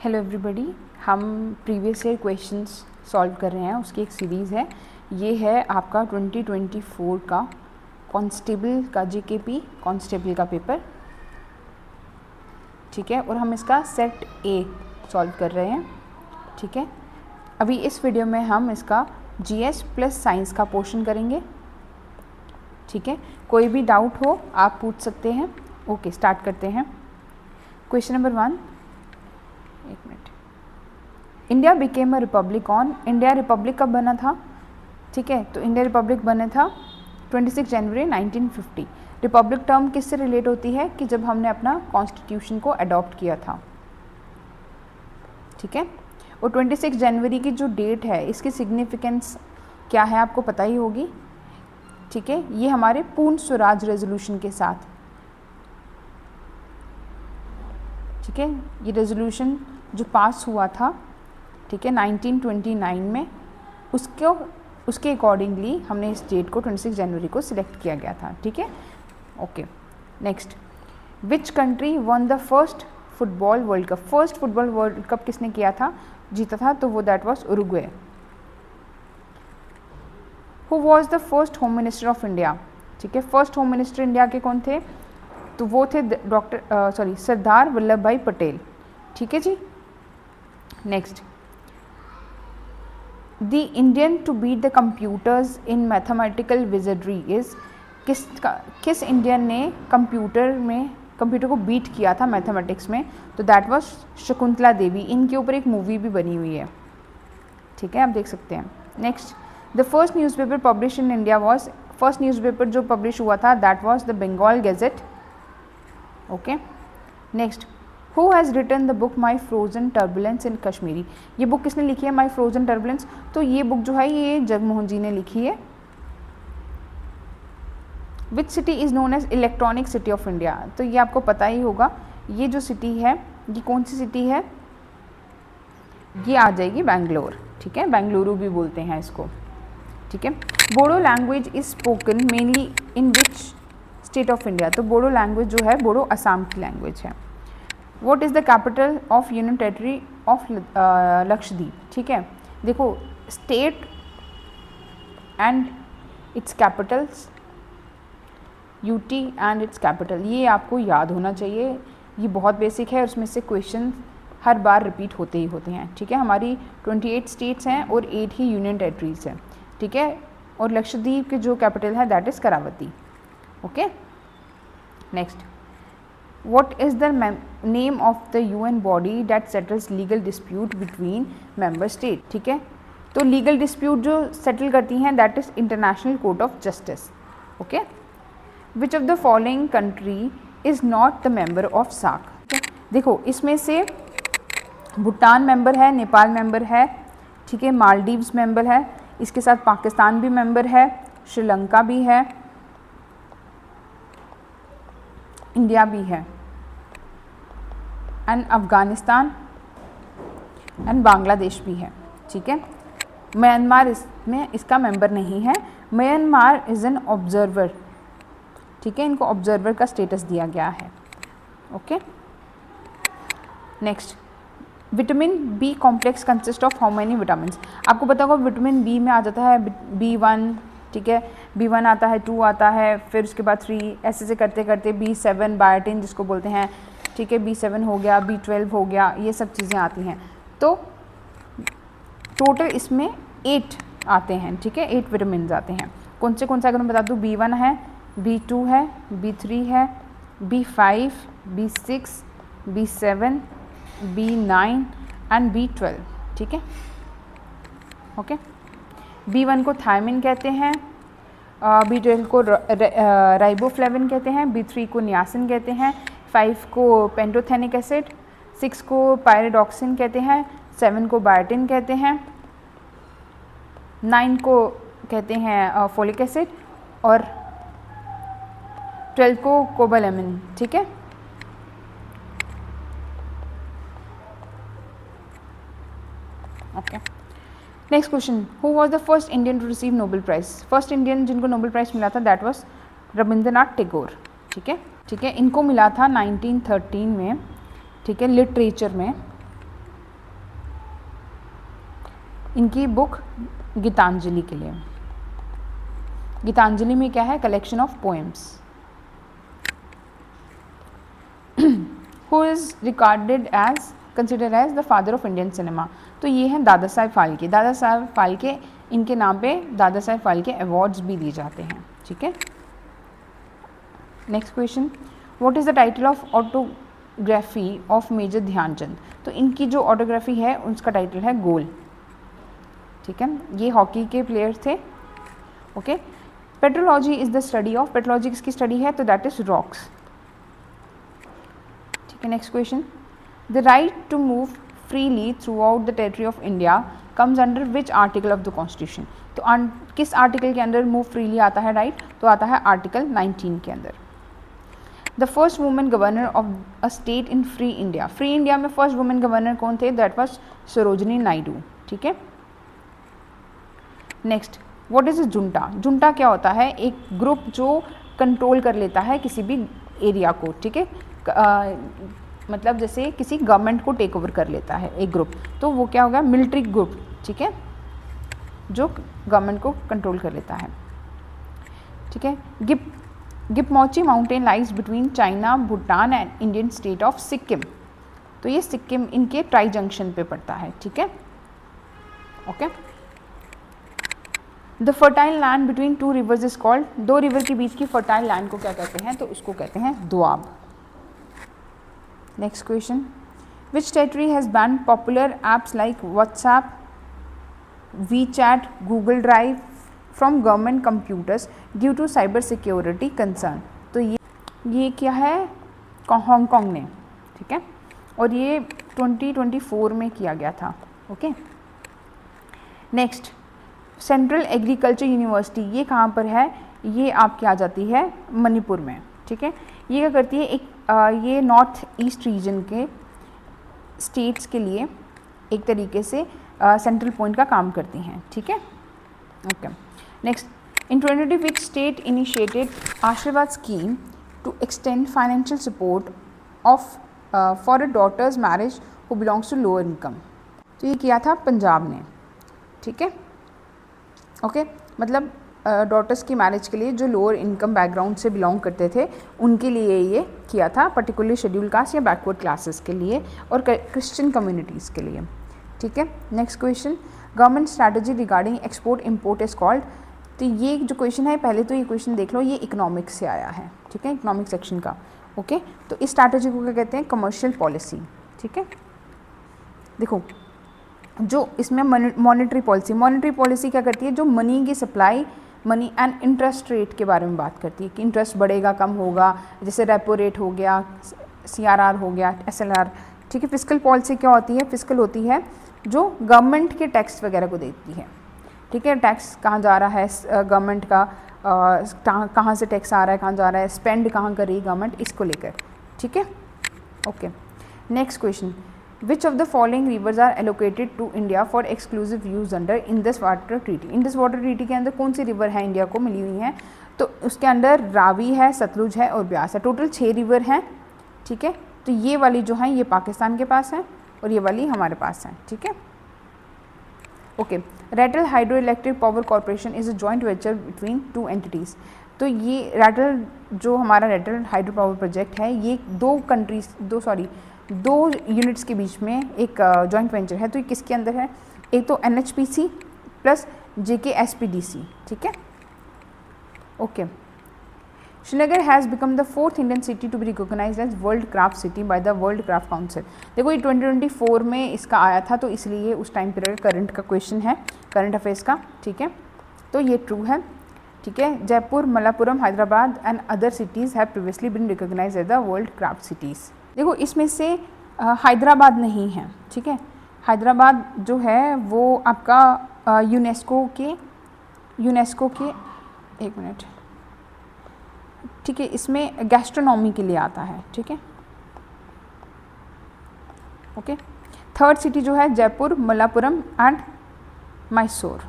Hello everybody, हम previous year questions solve कर रहे हैं, उसकी एक सीरीज़ है। ये है आपका 2024 का कांस्टेबल का जीकेपी कांस्टेबल का पेपर, ठीक है। और हम इसका सेट ए सॉल्व कर रहे हैं, ठीक है। अभी इस वीडियो में हम इसका जीएस प्लस साइंस का पोर्शन करेंगे, ठीक है। कोई भी डाउट हो आप पूछ सकते हैं। ओके, स्टार्ट करते हैं। क्वेश्चन नंबर 1, एक minute. India became a republic on, India Republic कब बना था, ठीक है। तो इंडिया रिपब्लिक बना था 26 जनवरी 1950। रिपब्लिक टर्म किससे रिलेट होती है कि जब हमने अपना कॉन्स्टिट्यूशन को अडॉप्ट किया था, ठीक है। और 26 जनवरी की जो डेट है इसकी सिग्निफिकेंस क्या है आपको पता ही होगी, ठीक है। ये हमारे पूर्ण स्वराज रेजोल्यूशन के साथ, ठीक है, ये रेजोल्यूशन जो पास हुआ था, ठीक है, 1929 में, उसके अकॉर्डिंगली हमने इस डेट को 26 जनवरी को सिलेक्ट किया गया था, ठीक है। Okay, next. Which country one the first football world cup, first football world cup किसने किया था, जीता था, तो वो that was Uruguay. Who was the first home minister of India, ठीक है। फर्स्ट होम मिनिस्टर इंडिया के कौन थे, तो वो थे सरदार वल्लभ भाई पटेल, ठीक है जी। Next, the Indian to beat the computers in mathematical wizardry is, किस इंडियन ने कंप्यूटर को बीट किया था मैथमेटिक्स में, तो दैट वाज शकुंतला देवी। इनके ऊपर एक मूवी भी बनी हुई है, ठीक है, आप देख सकते हैं। Next, the first newspaper publish in India was, first newspaper जो पब्लिश हुआ था that was the Bengal gazette, okay. Next, who has written the book my frozen turbulence in Kashmiri, ये बुक किसने लिखी है, माई फ्रोजन टर्बुलेंस, तो ये बुक जो है ये जगमोहन जी ने लिखी है। Which city is known as electronic city of India, तो ये आपको पता ही होगा, ये जो सिटी है ये कौन सी सिटी है, ये आ जाएगी बैंगलोर, ठीक है, बेंगलुरु भी बोलते हैं इसको, ठीक है। Bodo language is spoken mainly in which state of India, तो बोडो लैंग्वेज जो है बोडो असम की लैंग्वेज है। What is the capital of union territory of Lakshadweep, ठीक है। देखो, state and it's Capitals, UT and it's capital, ये आपको याद होना चाहिए, ये बहुत बेसिक है। उसमें से क्वेश्चन हर बार रिपीट होते ही होते हैं, ठीक है। हमारी 28 स्टेट्स हैं और 8 ही यूनियन टेरिटरीज हैं, ठीक है। और लक्षद्वीप के जो कैपिटल है that is Kavaratti, okay. Next, what is the name of the UN body that settles legal dispute between member state, ठीक है। तो लीगल डिस्प्यूट जो सेटल करती हैं that is international court of justice, okay. Which of the following country is not the member of SAARC, देखो इसमें से Bhutan member है, नेपाल मेंबर है, ठीक है, मालदीव्स मेंबर है, इसके साथ पाकिस्तान भी मेंबर है, श्रीलंका भी है, इंडिया भी है, एंड अफ़गानिस्तान एंड बांग्लादेश भी है, ठीक है। म्यांमार इसमें इसका मेंबर नहीं है। म्यांमार इज़ एन ऑब्जर्वर, ठीक है, इनको ऑब्जर्वर का स्टेटस दिया गया है, okay. Next, vitamin B complex consist of how many vitamin, आपको पता होगा विटामिन बी में आ जाता है B1, ठीक है, B1 आता है, 2 आता है, फिर उसके बाद 3, ऐसे करते करते B7 बायोटिन जिसको बोलते हैं, ठीक है, B7 हो गया, B12 हो गया, ये सब चीज़ें आती हैं। तो टोटल इसमें 8 आते हैं, ठीक है, 8 विटामिन आते हैं। कौन से अगर मैं बता दूँ, B1 है, B2 है, B3 है, B5, B6, B7, B9 and B12, ठीक है, ओके। B1 को थायमिन कहते हैं, B12 को राइबोफ्लेविन कहते हैं, B3 को नियासिन कहते हैं, 5 को पेंटोथेनिक एसिड, 6 को पायरिडॉक्सिन कहते हैं, 7 को बायोटिन कहते हैं, 9 को कहते हैं फोलिक एसिड, और 12 को कोबालामिन, ठीक है। Okay, next question, who was the first Indian to receive Nobel prize, first Indian जिनको नोबेल प्राइज मिला था दैट वाज रविंद्रनाथ टैगोर, ठीक है, इनको मिला था 1913 में, ठीक है, लिटरेचर में, इनकी बुक गीतांजलि के लिए। गीतांजलि में क्या है? Collection of poems. Who is regarded as consider as the father of Indian cinema? तो ये हैं दादा साहेब फाल्के। दादा साहेब फाल्के, इनके नाम पे दादा साहेब फाल्के अवार्ड्स भी दिए जाते हैं, ठीक है। Next question, what is the title of autography of major Dhyan Chand? तो इनकी जो ऑटोग्राफी है उसका टाइटल है गोल, ठीक है। ये हॉकी के प्लेयर थे, okay. Petrology is the study of, petrology किसकी स्टडी है? तो दैट इज़ रॉक्स, ठीक है। Next question, the right to move freely throughout the territory of India comes under which article of the constitution? तो किस article के अंदर move freely आता है राइट? तो आता है आर्टिकल 19 के अंदर। The first women governor of a state in free India, free India में फर्स्ट वुमेन गवर्नर कौन थे? दैट वाज सरोजिनी नायडू, ठीक है। Next, what is a junta? Junta क्या होता है? एक ग्रुप जो कंट्रोल कर लेता है किसी भी एरिया को, ठीक है। मतलब जैसे किसी गवर्नमेंट को टेक ओवर कर लेता है एक ग्रुप, तो वो क्या होगा? मिलिट्री ग्रुप, ठीक है, जो गवर्नमेंट को कंट्रोल कर लेता है, ठीक है। Gipmochi mountain lies between China, Bhutan and Indian state of Sikkim. तो ये सिक्किम इनके ट्राई जंक्शन पे पड़ता है, ठीक है, okay. The fertile land between two reverse is called, दो रिवर के बीच की फर्टाइल लैंड को क्या कहते हैं? तो उसको कहते हैं Doab. Next question, which territory has ban popular apps like WhatsApp, WeChat, Google drive from government computers due to cyber security concern? तो ये क्या है? हांगकांग ने, ठीक है, और ये 2024 में किया गया था, okay. Next, central agriculture university, ये कहाँ पर है? ये आपकी आ जाती है मणिपुर में, ठीक है। ये क्या करती है? एक ये नॉर्थ ईस्ट रीजन के स्टेट्स के लिए एक तरीके से सेंट्रल पॉइंट का काम करती हैं, ठीक है, okay. Next, in 2020 which state initiated Ashirvad scheme to extend financial support of for a daughter's marriage who belongs to lower income? तो ये किया था पंजाब ने, ठीक है, ओके। मतलब डॉटर्स की मैरिज के लिए जो लोअर इनकम बैकग्राउंड से बिलोंग करते थे उनके लिए ये किया था, पर्टिकुलरली शेड्यूल कास्ट या बैकवर्ड क्लासेस के लिए और क्रिश्चियन कम्युनिटीज़ के लिए, ठीक है। Next question, government strategy regarding export import is called? तो ये जो क्वेश्चन है, पहले तो ये क्वेश्चन देख लो, ये इकोनॉमिक्स से आया है, ठीक है, इकोनॉमिक सेक्शन का, ओके। तो इस स्ट्रैटेजी को क्या कहते हैं? कमर्शियल पॉलिसी, ठीक है। देखो, जो इसमें मॉनेटरी पॉलिसी क्या करती है? जो मनी की supply, money and interest rate के बारे में बात करती है कि इंटरेस्ट बढ़ेगा कम होगा, जैसे रेपो रेट हो गया, CRR हो गया, SLR, ठीक है। फिस्कल पॉलिसी क्या होती है? फिस्कल होती है जो गवर्नमेंट के टैक्स वगैरह को देती है, ठीक है। टैक्स कहाँ जा रहा है गवर्नमेंट का, कहाँ से टैक्स आ रहा है, कहाँ जा रहा है, स्पेंड कहाँ कर रही है गवर्नमेंट, इसको लेकर, ठीक है, okay. Next question, which of the following rivers are allocated to India for exclusive use under Indus water treaty? Indus water treaty के अंदर कौन सी रिवर है इंडिया को मिली हुई हैं? तो उसके अंदर रावी है, सतलुज है और ब्यास है। टोटल 6 रिवर हैं, ठीक है। तो ये वाली जो है ये पाकिस्तान के पास है और ये वाली हमारे पास है, ठीक है, okay. Ratle hydro electric power corporation is a joint venture between 2 entities. तो ये रैटल जो हमारा रैटल हाइड्रो पावर प्रोजेक्ट है, ये दो यूनिट्स के बीच में एक जॉइंट वेंचर है। तो ये किसके अंदर है? एक तो NHPC प्लस JKSPDC, ठीक है, okay. Srinagar has become the 4th Indian city to be recognised as world craft city by the world craft council. देखो, ये 2024 में इसका आया था, तो इसलिए उस टाइम पीरियड करंट का क्वेश्चन है, करंट अफेयर्स का, ठीक है। तो ये ट्रू है, ठीक है। Jaipur, Malappuram, Hyderabad and other cities have previously been recognised as the world craft cities. देखो, इसमें से हैदराबाद नहीं है, ठीक है। हैदराबाद जो है वो आपका यूनेस्को के एक मिनट, ठीक है, इसमें गैस्ट्रोनॉमी के लिए आता है, ठीक है, ओके। थर्ड सिटी जो है Jaipur, Malappuram and Mysore,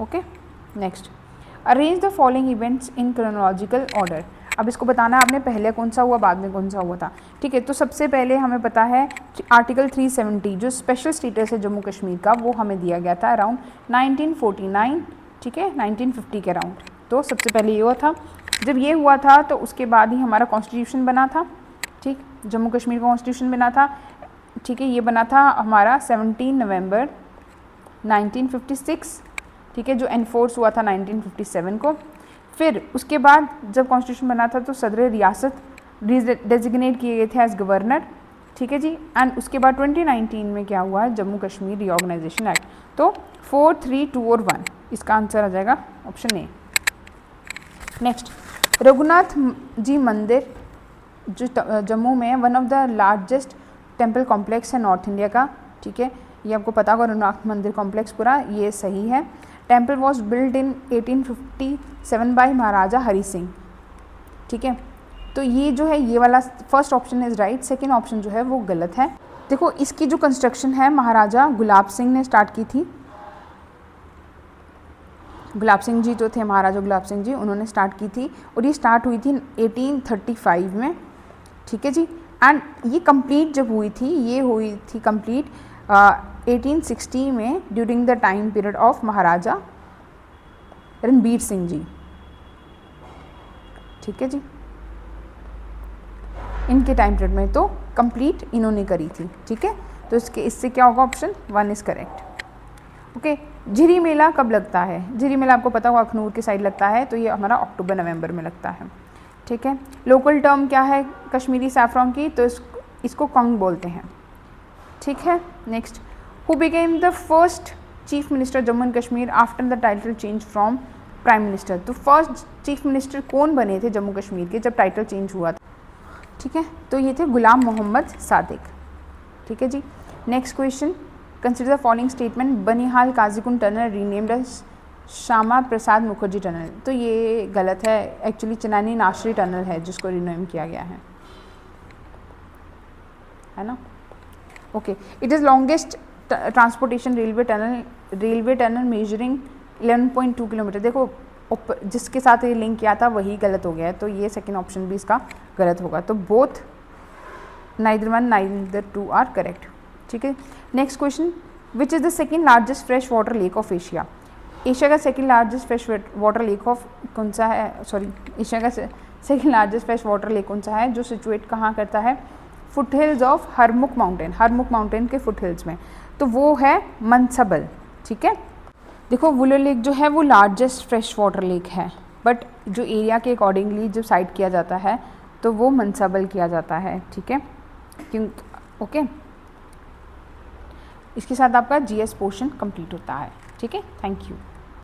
okay. Next, arrange the following events in chronological order. अब इसको बताना है आपने पहले कौन सा हुआ बाद में कौन सा हुआ था। ठीक है, तो सबसे पहले हमें पता है आर्टिकल 370 जो स्पेशल स्टेटस है जम्मू कश्मीर का, वो हमें दिया गया था अराउंड 1949, ठीक है, 1950 के अराउंड। तो सबसे पहले ये हुआ था। जब ये हुआ था तो उसके बाद ही हमारा कॉन्स्टिट्यूशन बना था। ठीक, जम्मू कश्मीर का कॉन्स्टिट्यूशन बना था। ठीक है, ये बना था हमारा 17 नवंबर 1956। ठीक है, जो एनफोर्स हुआ था 1957 को। फिर उसके बाद जब कॉन्स्टिट्यूशन बना था तो सदर रियासत डेजिग्नेट किए गए थे एज गवर्नर। ठीक है जी, एंड उसके बाद 2019 में क्या हुआ है, जम्मू कश्मीर रीऑर्गेनाइजेशन एक्ट। तो 4, 3, 2 और 1 इसका आंसर आ जाएगा option A. Next, Raghunath ji मंदिर जो जम्मू में है, one of the largest temple complex है नॉर्थ इंडिया का। ठीक है, ये आपको पता होगा, रघुनाथ मंदिर कॉम्प्लेक्स पूरा ये सही है। Temple was build in 1857 by Maharaja Hari Singh. ठीक है, तो ये जो है ये वाला first option is right, second option जो है वो गलत है। देखो इसकी जो कंस्ट्रक्शन है महाराजा गुलाब सिंह ने स्टार्ट की थी। गुलाब सिंह जी जो थे, महाराजा गुलाब सिंह जी, उन्होंने स्टार्ट की थी और ये स्टार्ट हुई थी 1835 में। ठीक है जी, एंड ये कंप्लीट जब हुई थी, ये हुई थी कंप्लीट 1860 में during the time period of Maharaja Ranbir Singh ji. ठीक है जी, इनके टाइम पीरियड में तो कंप्लीट इन्होंने करी थी। ठीक है, तो इससे क्या होगा, ऑप्शन 1 इज करेक्ट। ओके, झिरी मेला कब लगता है? झिरी मेला आपको पता होगा अखनूर के साइड लगता है, तो ये हमारा अक्टूबर नवंबर में लगता है। ठीक है, लोकल टर्म क्या है कश्मीरी सैफरॉन की, तो इसको कंग बोलते हैं। ठीक है, next, who became the first chief minister Jammu and Kashmir after the title change from prime minister. तो फर्स्ट चीफ मिनिस्टर कौन बने थे जम्मू कश्मीर के जब टाइटल चेंज हुआ था? ठीक है, तो ये थे गुलाम मोहम्मद सादिक। ठीक है जी, next question, consider the following statement, Banihal Qazigund tunnel renamed as Shyama Prasad Mukherjee tunnel. तो ये गलत है, एक्चुअली चिनानी नाशरी टनल है जिसको रिनेम किया गया है ना। Okay, it is longest transportation railway tunnel measuring 11.2 kilometre. देखो जिसके साथ ये लिंक किया था वही गलत हो गया है, तो ये सेकेंड ऑप्शन भी इसका गलत होगा। तो both neither 1 neither 2 are correct. ठीक है, next question, which is the second largest fresh water lake of Asia. Asia का second largest fresh water lake of कौन सा है, सॉरी एशिया का second largest fresh water lake कौन सा है जो सिचुएट कहाँ करता है, foot hills of Harmukh mountain के फुट हिल्स में, तो वो है मनसबल। ठीक है, देखो वुलर लेक जो है वो लार्जेस्ट फ्रेश वाटर लेक है, बट जो एरिया के अकॉर्डिंगली जो साइड किया जाता है तो वो मनसबल किया जाता है। ठीक है, क्यों, ओके, इसके साथ आपका जीएस पोर्शन कंप्लीट होता है। ठीक है, थैंक यू।